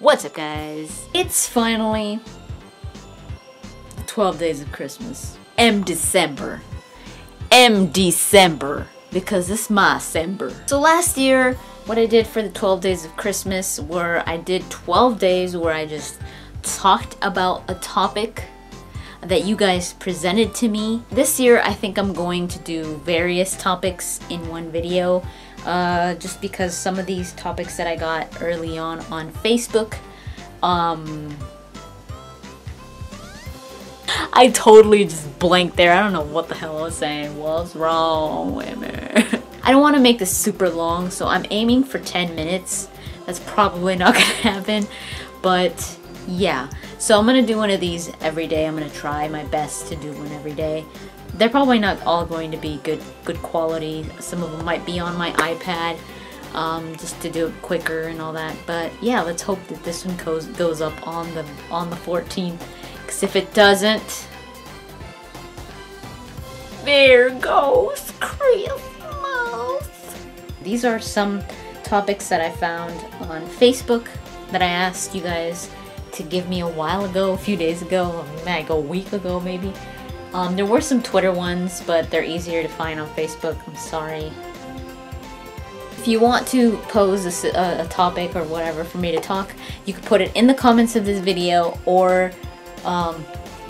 What's up, guys? It's finally 12 days of Christmas. MDecember. MDecember. Because it's my December. So last year, what I did for the 12 days of Christmas were I did 12 days where I just talked about a topic that you guys presented to me. This year, I think I'm going to do various topics in one video. Just because some of these topics that I got early on Facebook, I totally just blanked there. I don't know what the hell I was saying. What's wrong with me? I don't want to make this super long, so I'm aiming for 10 minutes. That's probably not gonna happen, but yeah. So I'm gonna do one of these every day. I'm gonna try my best to do one every day. They're probably not all going to be good quality. Some of them might be on my iPad, just to do it quicker and all that. But yeah, let's hope that this one goes up on the 14th. Because if it doesn't, there goes Christmas. These are some topics that I found on Facebook that I asked you guys to give me a while ago, a few days ago, like a week ago maybe. There were some Twitter ones, but they're easier to find on Facebook. I'm sorry. If you want to pose a topic or whatever for me to talk, you can put it in the comments of this video or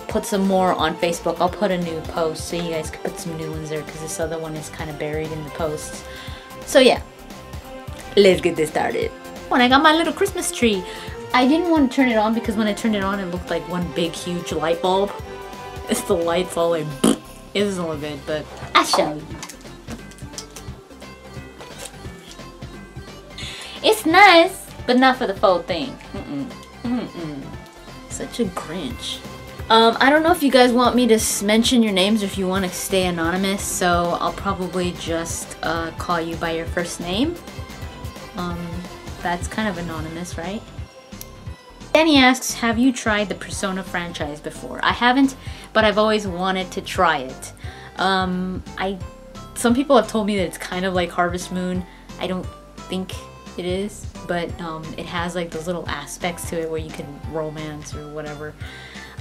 put some more on Facebook. I'll put a new post so you guys can put some new ones there because this other one is kind of buried in the posts. So yeah, let's get this started. When I got my little Christmas tree, I didn't want to turn it on because when I turned it on, it looked like one big huge light bulb. It's the lights all like, it doesn't look good, but I'll show you. It's nice, but not for the full thing. Such a Grinch. I don't know if you guys want me to mention your names or if you want to stay anonymous, so I'll probably just call you by your first name. That's kind of anonymous, right? Danny asks, have you tried the Persona franchise before? I haven't, but I've always wanted to try it. Some people have told me that it's kind of like Harvest Moon. I don't think it is, but it has like those little aspects to it where you can romance or whatever.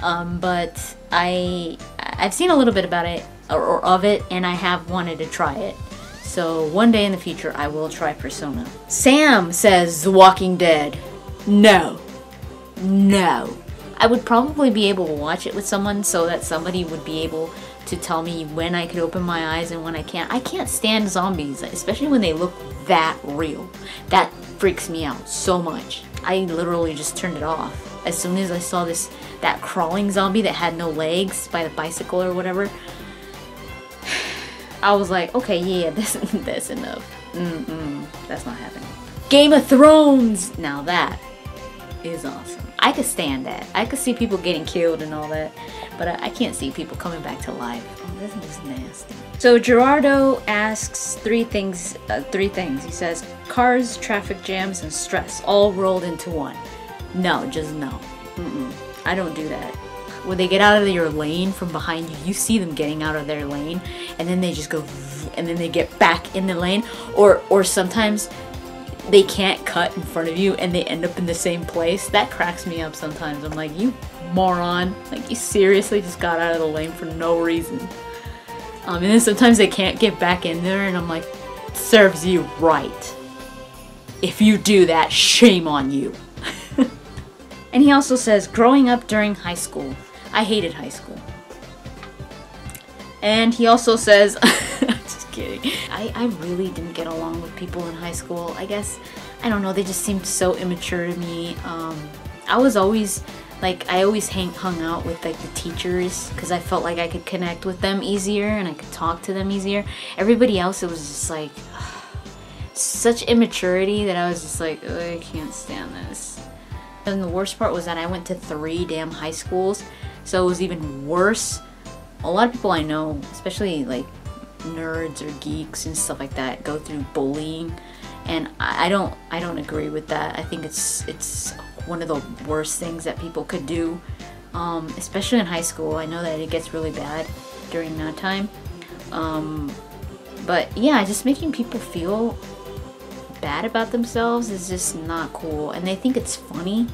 But I've seen a little bit about it, or of it, and I have wanted to try it. So one day in the future, I will try Persona. Sam says, The Walking Dead. No. No. I would probably be able to watch it with someone so that somebody would be able to tell me when I could open my eyes and when I can't. I can't stand zombies, especially when they look that real. That freaks me out so much. I literally just turned it off. As soon as I saw that crawling zombie that had no legs by the bicycle or whatever, I was like, okay, yeah, that's enough. That's not happening. Game of Thrones! Now that is awesome. I could stand that. I could see people getting killed and all that, but I can't see people coming back to life. Oh, this is nasty. So Gerardo asks three things. He says, cars, traffic jams, and stress all rolled into one. No, just no. I don't do that. When they get out of your lane from behind you, you see them getting out of their lane, and then they just go, and then they get back in the lane, or sometimes they can't cut in front of you and they end up in the same place. That cracks me up sometimes. I'm like, you moron. Like, you seriously just got out of the lane for no reason. And then sometimes they can't get back in there and I'm like, serves you right. If you do that, shame on you. And he also says, growing up during high school. I hated high school. And he also says, just kidding. I really didn't get along with people in high school. I guess, I don't know, they just seemed so immature to me. I was always, like, I always hung out with, like, the teachers because I felt like I could connect with them easier and I could talk to them easier. Everybody else, it was just like, such immaturity that I was just like, I can't stand this. And the worst part was that I went to 3 damn high schools, so it was even worse. A lot of people I know, especially like nerds or geeks and stuff like that, go through bullying, and I don't agree with that. I think it's one of the worst things that people could do, especially in high school. I know that it gets really bad during that time, but yeah, just making people feel bad about themselves is just not cool, and they think it's funny.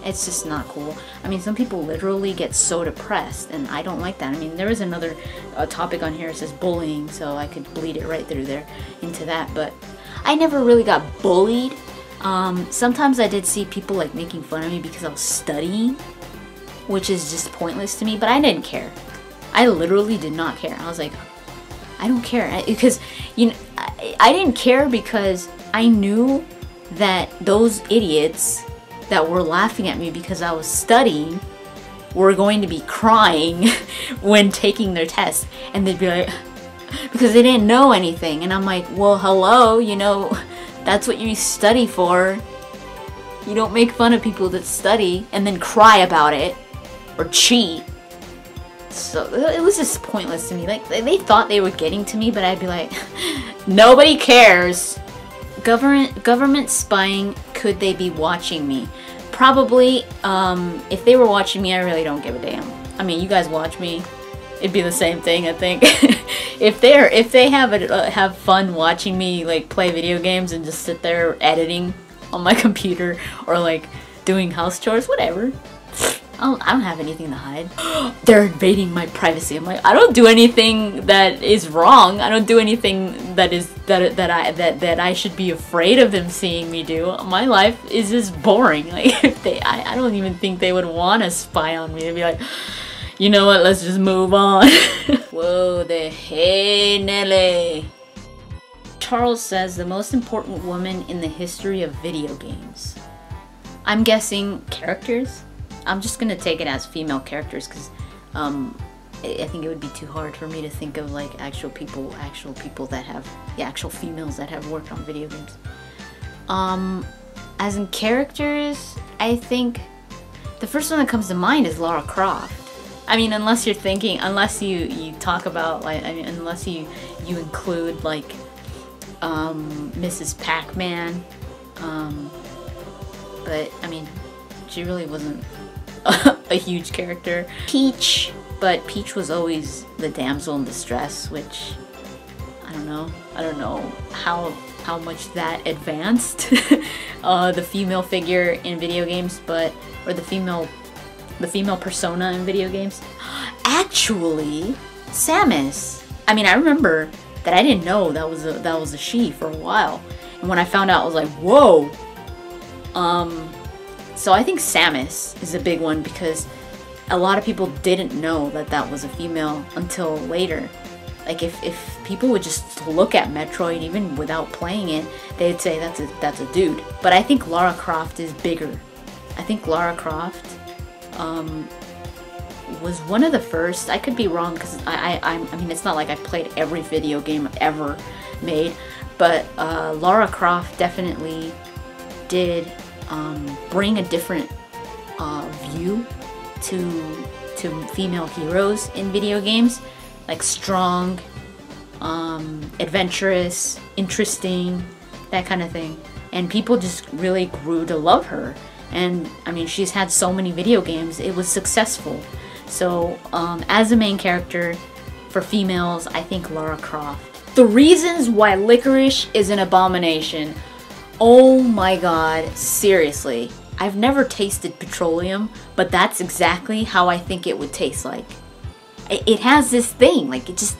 It's just not cool. I mean, some people literally get so depressed, and I don't like that. I mean, there is another topic on here that says bullying, so I could bleed it right through there into that, but I never really got bullied. Sometimes I did see people like making fun of me because I was studying, which is just pointless to me, but I didn't care. I literally did not care. I was like, I don't care, because I didn't care because I knew that those idiots that were laughing at me because I was studying were going to be crying when taking their test, and they'd be like, because they didn't know anything, and I'm like, well, hello, you know, that's what you study for. You don't make fun of people that study and then cry about it or cheat. So it was just pointless to me. Like, they thought they were getting to me, but I'd be like, nobody cares. Government spying, could they be watching me? Probably. If they were watching me, I really don't give a damn. I mean, you guys watch me, it'd be the same thing, I think. if they have fun watching me like play video games and just sit there editing on my computer or like doing house chores, whatever. I don't have anything to hide. They're invading my privacy. I'm like, I don't do anything that is wrong. I don't do anything that I should be afraid of them seeing me do. My life is just boring. Like, if I don't even think they would want to spy on me. They'd be like, you know what? Let's just move on. Whoa, hey Nelly. Charles says the most important woman in the history of video games. I'm guessing characters. I'm just gonna take it as female characters because I think it would be too hard for me to think of like actual people that have, yeah, actual females that have worked on video games. As in characters, I think the first one that comes to mind is Lara Croft. I mean, unless you talk about like, I mean, unless you include like Mrs. Pac-Man, but I mean, she really wasn't a huge character. Peach, but Peach was always the damsel in distress, which I don't know how much that advanced the female figure in video games, but or the female persona in video games. Actually, Samus. I mean, I remember that I didn't know that was a she for a while, and when I found out, I was like, whoa. So I think Samus is a big one because a lot of people didn't know that was a female until later. Like if people would just look at Metroid even without playing it, they'd say that's a dude. But I think Lara Croft is bigger. I think Lara Croft was one of the first. I could be wrong because I mean, it's not like I played every video game ever made, but Lara Croft definitely did bring a different view to female heroes in video games, like strong, adventurous, interesting, that kind of thing. And people just really grew to love her. And I mean, she's had so many video games, it was successful. So as a main character for females, I think Lara Croft. The reasons why licorice is an abomination. Oh my god, seriously. I've never tasted petroleum, but that's exactly how I think it would taste like. It has this thing, like it's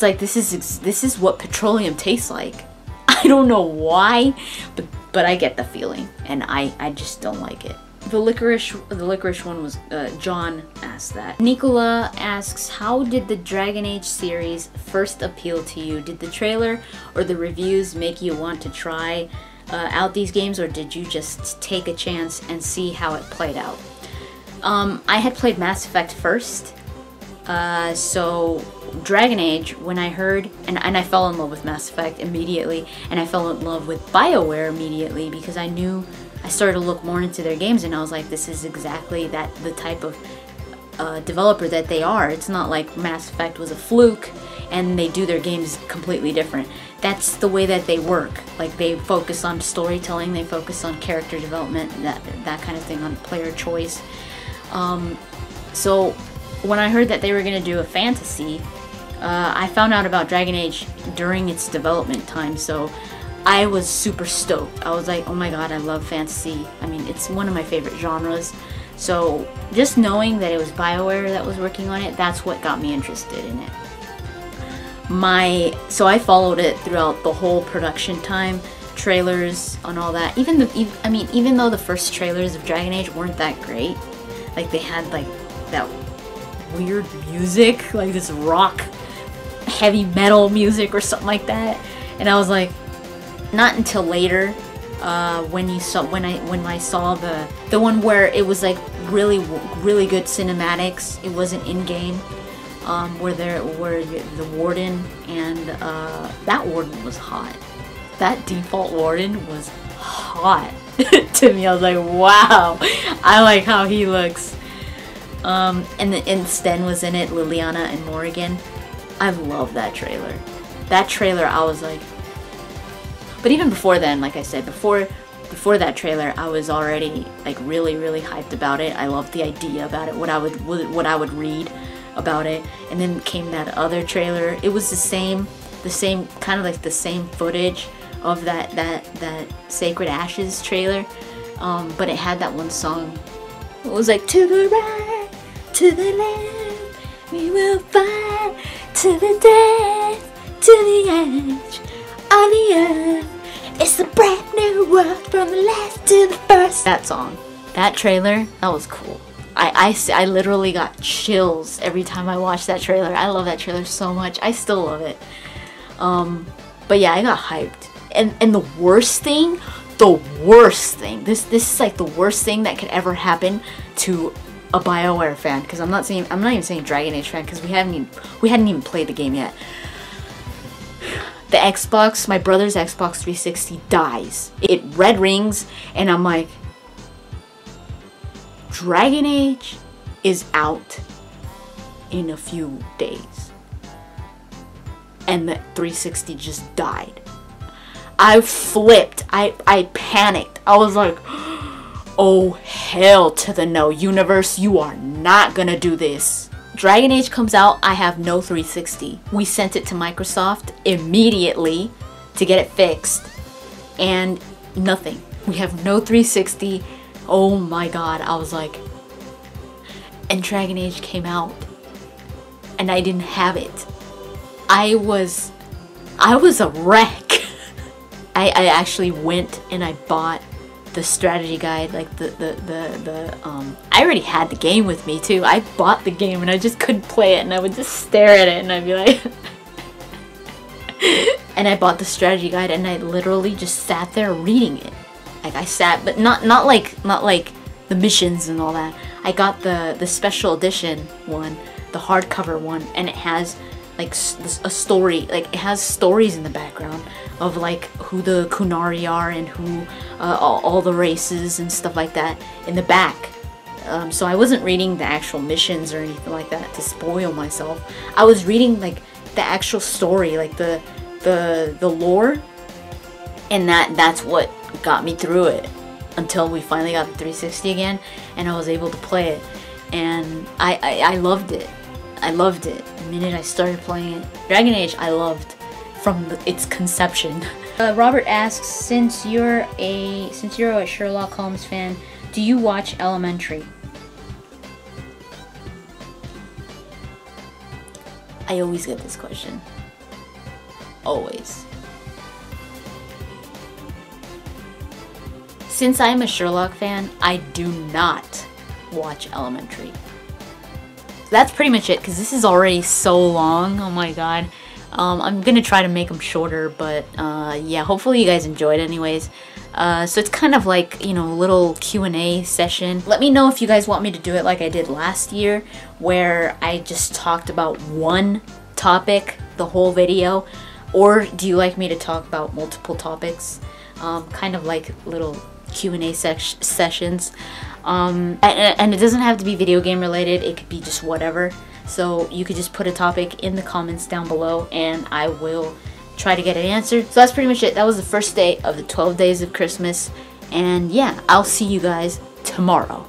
like this is what petroleum tastes like. I don't know why, but I get the feeling, and I just don't like it. The licorice one was John asked that. Nicola asks, how did the Dragon Age series first appeal to you? Did the trailer or the reviews make you want to try out these games, or did you just take a chance and see how it played out? I had played Mass Effect first, so Dragon Age, when I heard, and I fell in love with Mass Effect immediately, and I fell in love with BioWare immediately because I started to look more into their games, and I was like, this is exactly the type of developer that they are. It's not like Mass Effect was a fluke and they do their games completely different. That's the way that they work. Like, they focus on storytelling, they focus on character development, that kind of thing, on player choice. So when I heard that they were going to do a fantasy, I found out about Dragon Age during its development time, so I was super stoked. I was like, oh my god, I love fantasy. I mean, it's one of my favorite genres. So just knowing that it was BioWare that was working on it, that's what got me interested in it. So I followed it throughout the whole production time, trailers and all that. Even though the first trailers of Dragon Age weren't that great, like they had like that weird music, like this rock, heavy metal music or something like that, and I was like, not until later, when I saw the one where it was like really good cinematics. It wasn't in game. Where the warden and that warden was hot. That default warden was hot to me. I was like, wow, I like how he looks. And Sten was in it, Liliana and Morrigan. I love that trailer. That trailer, I was like. But even before then, like I said, before that trailer, I was already like really hyped about it. I loved the idea about it, what I would read about it. And then came that other trailer. It was the same kind of like the same footage of that Sacred Ashes trailer, but it had that one song. It was like, to the right, to the left, we will fight to the death, to the edge of the earth. It's a brand new world from the last to the first. That song, that trailer, that was cool. I literally got chills every time I watched that trailer. I love that trailer so much. I still love it. But yeah, I got hyped. And the worst thing, this is like the worst thing that could ever happen to a BioWare fan, because I'm not even saying Dragon Age fan, because we hadn't even played the game yet. The Xbox, my brother's Xbox 360 dies. It red rings, and I'm like, Dragon Age is out in a few days. And the 360 just died. I flipped. I panicked. I was like, oh hell to the no. Universe, you are not gonna do this. Dragon Age comes out, I have no 360. We sent it to Microsoft immediately to get it fixed. And nothing. We have no 360. Oh my god, I was like, and Dragon Age came out and I didn't have it. I was a wreck. I actually went and I bought the strategy guide, like I already had the game with me too. I bought the game and I just couldn't play it, and I would just stare at it and I'd be like and I bought the strategy guide and I literally just sat there reading it. Like I sat, but not like the missions and all that. I got the special edition one, the hardcover one, and it has like a story, like it has stories in the background of like who the Kunari are and who all the races and stuff like that in the back. So I wasn't reading the actual missions or anything like that to spoil myself. I was reading like the actual story, like the lore, and that's what got me through it until we finally got the 360 again and I was able to play it, and I loved it. I loved it the minute I started playing it. Dragon Age I loved from its conception. Robert asks, since you're a Sherlock Holmes fan, do you watch Elementary? I always get this question. Always. Since I'm a Sherlock fan, I do not watch Elementary. That's pretty much it, because this is already so long. Oh my god. I'm gonna try to make them shorter, but yeah, hopefully you guys enjoyed anyways. So it's kind of like, you know, a little Q&A session. Let me know if you guys want me to do it like I did last year, where I just talked about one topic the whole video, or do you like me to talk about multiple topics, kind of like little Q&A sessions. And it doesn't have to be video game related, it could be just whatever. So you could just put a topic in the comments down below and I will try to get it answered. So that's pretty much it. That was the first day of the 12 days of Christmas. And yeah, I'll see you guys tomorrow.